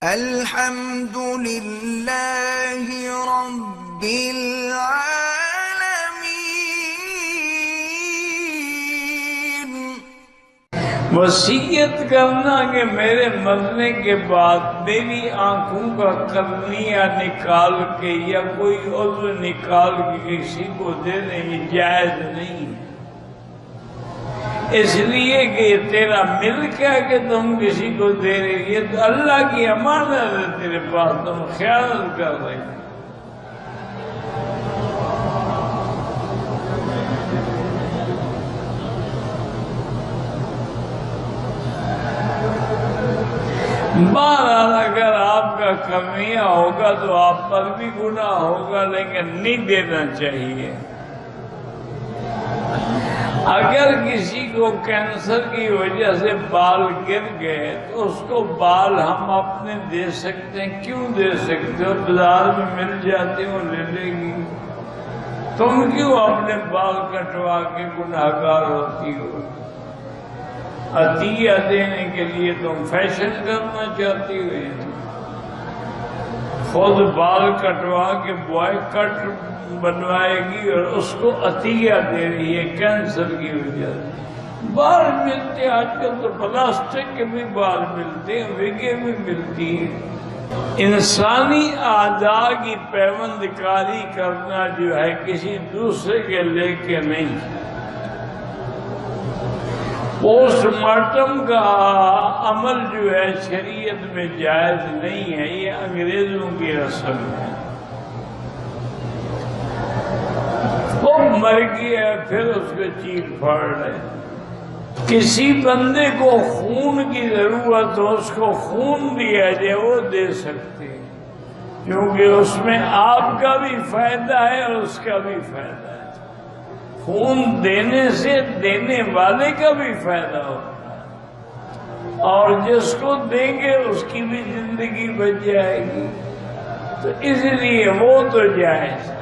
الحمد للہ رب العالمین۔ وصیت کرنا کہ میرے مرنے کے بعد میری آنکھوں کا قرنیہ نکال کے یا کوئی عضو نکال کے کسی کو دے دیں، یہ جائز نہیں ہے، اس لیے کہ یہ تیرا ملک ہے کہ تم کسی کو دے رہے، یہ تو اللہ کی امانت ہے تیرے پاس، تم خیانت کر رہے ہیں۔ بہرحال اگر آپ کا قرنیہ ہوگا تو آپ پر بھی گناہ ہوگا، لیکن نہیں دینا چاہیے۔ اگر کسی کو کینسر کی وجہ سے بال گر گئے تو اس کو بال ہم اپنے دے سکتے ہیں، کیوں دے سکتے ہو؟ بازار میں مل جاتے ہو، لے لے گی، تم کیوں اپنے بال کٹوا کے گناہگار ہوتی ہو؟ عطیہ دینے کے لیے تم فیشن کرنا چاہتی ہو، خود بال کٹوا کے بوائے کٹ بنوائے گی اور اس کو عطیہ دے رہی ہے کینسر کی وجہ سے۔ بال ملتے آج کل تو پلاسٹک کے بھی بال ملتے ہیں، وگیں بھی ملتی ہیں۔ انسانی اعضاء کی پیوند کاری کرنا جو ہے کسی دوسرے کے لے کے نہیں۔ پوسٹ مارٹم کا عمل جو ہے شریعت میں جائز نہیں ہے، یہ انگریزوں کی رسم ہے۔ وہ مر گیا پھر اس کو چیر پھاڑ لے۔ کسی بندے کو خون کی ضرورت ہو، اس کو خون دیا جائے، وہ دے سکتے ہیں، کیونکہ اس میں آپ کا بھی فائدہ ہے اور اس کا بھی فائدہ ہے۔ خون دینے سے دینے والے کا بھی فائدہ ہوتا ہے، اور جس کو دیں گے اس کی بھی زندگی بچ جائے گی، تو اس لیے وہ تو جائز ہے،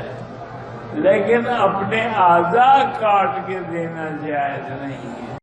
لیکن اپنے اعضاء کاٹ کے دینا جائز نہیں ہے۔